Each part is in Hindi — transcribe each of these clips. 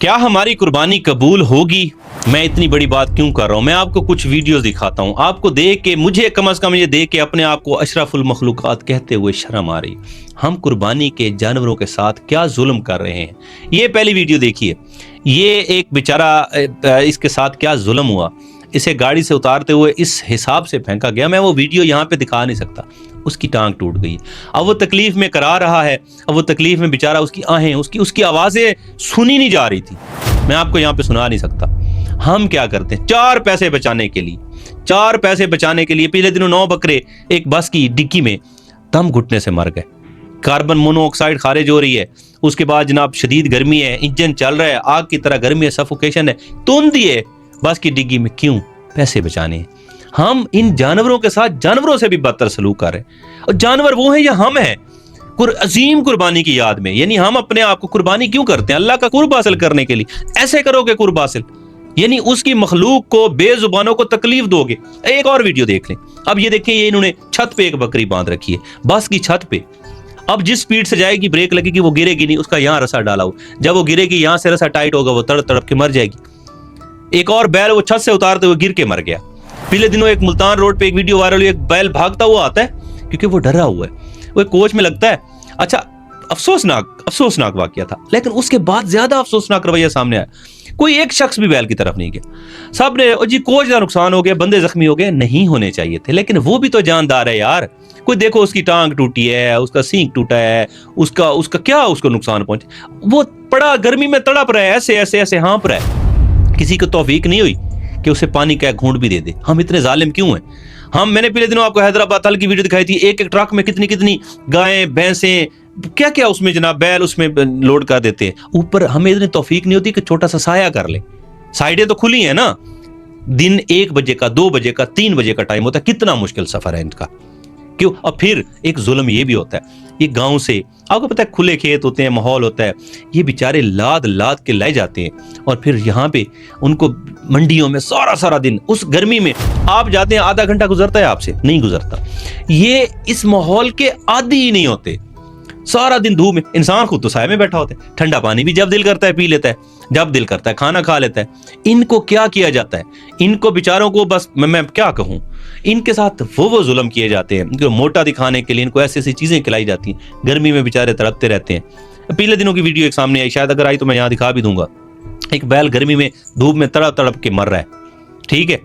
क्या हमारी कुर्बानी कबूल होगी? मैं इतनी बड़ी बात क्यों कर रहा हूँ? मैं आपको कुछ वीडियोस दिखाता हूँ। आपको देख के मुझे कम से कम ये देख के अपने आप को अशरफुल मखलूकात कहते हुए शर्म आ रही। हम कुर्बानी के जानवरों के साथ क्या जुल्म कर रहे हैं। ये पहली वीडियो देखिए। ये एक बेचारा, इसके साथ क्या जुल्म हुआ। इसे गाड़ी से उतारते हुए इस हिसाब से फेंका गया, मैं वो वीडियो यहाँ पे दिखा नहीं सकता। उसकी टांग टूट गई। अब वो तकलीफ में करा रहा है। अब वो तकलीफ में बेचारा, उसकी आहें, उसकी आवाज़ें सुनी नहीं जा रही थी। मैं आपको यहाँ पे सुना नहीं सकता। हम क्या करते हैं 4 पैसे बचाने के लिए, 4 पैसे बचाने के लिए पिछले दिनों 9 बकरे एक बस की डिक्की में दम घुटने से मर गए। कार्बन मोनोऑक्साइड खारिज हो रही है। उसके बाद जनाब शदीद गर्मी है, इंजन चल रहा है, आग की तरह गर्मी है, सफोकेशन है, तुंदी है बस की डिग्गी में। क्यों? पैसे बचाने हैं। हम इन जानवरों के साथ जानवरों से भी बदतर सलूक कर रहे हैं। और जानवर वो हैं या हम हैं? अजीम कुर्बानी की याद में, यानी हम अपने आप को कुर्बानी क्यों करते हैं? अल्लाह का कुर्ब हासिल करने के लिए। ऐसे करोगे कुर्ब हासिल, यानी उसकी मखलूक को, बेजुबानों को तकलीफ दोगे। एक और वीडियो देख लें। अब ये देखिए, ये इन्होंने छत पे एक बकरी बांध रखी है, बस की छत पे। अब जिस स्पीड से जाएगी, ब्रेक लगेगी, वो गिरेगी नहीं। उसका यहाँ रस्सा डाला हो, जब वो गिरेगी यहाँ से रस्सा टाइट होगा, वो तड़प तड़प के मर जाएगी। एक और बैल वो छत से उतारते हुए गिर के मर गया। पिछले दिनों एक मुल्तान रोड पे एक वीडियो वायरल हुई, एक बैल भागता हुआ आता है क्योंकि वो डरा हुआ है, वो कोच में लगता है। अच्छा, अफसोसनाक वाकया था, लेकिन उसके बाद ज्यादा अफसोसनाक रवैया सामने आया। कोई एक शख्स भी बैल की तरफ नहीं गया। सब ने, जी कोच का नुकसान हो गया, बंदे जख्मी हो गए, नहीं होने चाहिए थे, लेकिन वो भी तो जानदार है यार। कोई देखो, उसकी टांग टूटी है, उसका सींग टूटा है, उसका क्या उसको नुकसान पहुंचे, वो पड़ा गर्मी में तड़प रहा है, ऐसे ऐसे ऐसे हाँप रहा है। किसी को तौफीक नहीं हुई कि उसे पानी का घूंट भी दे दे। हम इतने जालिम क्यों हैं? मैंने पिछले दिनों आपको हैदराबाद तल की वीडियो दिखाई थी। एक एक ट्रक में कितनी कितनी गायें, भैंसें, क्या क्या उसमें जनाब बैल उसमें लोड कर देते हैं ऊपर। हमें इतनी तौफीक नहीं होती कि छोटा सा साया कर ले। साइडें तो खुली हैं ना। दिन 1 बजे का, 2 बजे का, 3 बजे का टाइम होता है। कितना मुश्किल सफर है इनका। क्यों? और फिर एक जुल्म ये भी होता है, ये गांव से, आपको पता है, खुले खेत होते हैं, माहौल होता है, ये बेचारे लाद लाद के लाए जाते हैं। और फिर यहाँ पे उनको मंडियों में सारा दिन उस गर्मी में आप जाते हैं, आधा घंटा गुजरता है आपसे, नहीं गुजरता। ये इस माहौल के आदी ही नहीं होते। सारा दिन धूप में, इंसान खुद तो साए में बैठा होता है, ठंडा पानी भी जब दिल करता है पी लेता है, जब दिल करता है खाना खा लेता है। इनको क्या किया जाता है? इनको बेचारों को बस मैं क्या कहूँ, इनके साथ वो जुल्म किए जाते हैं। इनको मोटा दिखाने के लिए इनको ऐसी ऐसी चीजें खिलाई जाती हैं। गर्मी में बेचारे तड़पते रहते हैं। पिछले दिनों की वीडियो एक सामने आई, शायद अगर आई तो मैं यहाँ दिखा भी दूंगा। एक बैल गर्मी में धूप में तड़प तड़प के मर रहा है। ठीक है,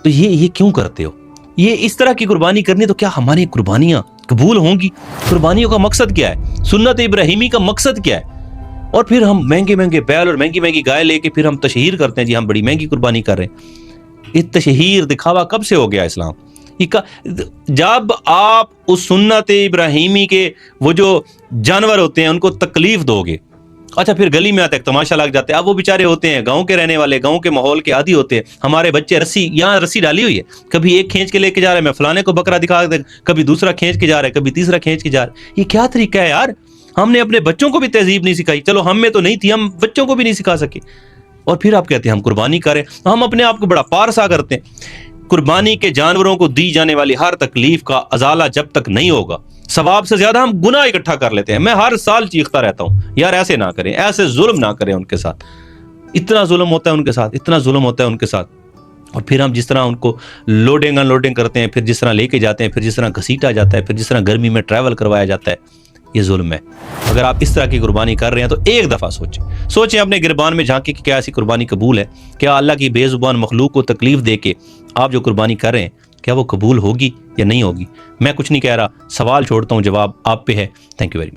तो ये क्यों करते हो? ये इस तरह की कुर्बानी करनी, तो क्या हमारी कुर्बानियां कबूल होंगी? कुर्बानियों का मकसद क्या है? सुन्नत इब्राहिमी का मकसद क्या है? और फिर हम महंगे महंगे बैल और महंगी महंगी गाय लेके फिर हम तशहीर करते हैं, जी हम बड़ी महंगी कुर्बानी कर रहे हैं। ये तशहीर दिखावा कब से हो गया इस्लाम? जब आप उस सुन्नत इब्राहिमी के वो जो जानवर होते हैं उनको तकलीफ दोगे, अच्छा फिर गली में आते हैं, तमाशा लग जाते हैं। अब वो बेचारे होते हैं गांव के रहने वाले, गांव के माहौल के आदी होते हैं। हमारे बच्चे यहाँ रस्सी डाली हुई है, कभी एक खींच के लेके जा रहे हैं, मैं फलाने को बकरा दिखा दे, कभी दूसरा खींच के जा रहा है, कभी तीसरा खींच के जा रहा है। ये क्या तरीका है यार? हमने अपने बच्चों को भी तहजीब नहीं सिखाई। चलो हम में तो नहीं थी, हम बच्चों को भी नहीं सिखा सके। और फिर आप कहते हैं हम कुर्बानी करें। हम अपने आप को बड़ा पारसा करते हैं। कुर्बानी के जानवरों को दी जाने वाली हर तकलीफ का अजाला जब तक नहीं होगा, सवाब से ज्यादा हम गुनाह इकट्ठा कर लेते हैं। मैं हर साल चीखता रहता हूं, यार ऐसे ना करें, ऐसे जुल्म ना करें उनके साथ। इतना जुल्म होता है उनके साथ, इतना जुल्म होता है उनके साथ। और फिर हम जिस तरह उनको लोडिंग अनलोडिंग करते हैं, फिर जिस तरह लेके जाते हैं, फिर जिस तरह घसीटा जाता है, फिर जिस तरह गर्मी में ट्रैवल करवाया जाता है, ये जुल्म है। अगर आप इस तरह की कुर्बानी कर रहे हैं तो एक दफा सोचें अपने गिरबान में झांके कि क्या ऐसी कुर्बानी कबूल है? क्या अल्लाह की बेजुबान मखलूक को तकलीफ दे के आप जो कुर्बानी कर रहे हैं, क्या वो कबूल होगी या नहीं होगी? मैं कुछ नहीं कह रहा, सवाल छोड़ता हूँ, जवाब आप पे है। Thank you very much.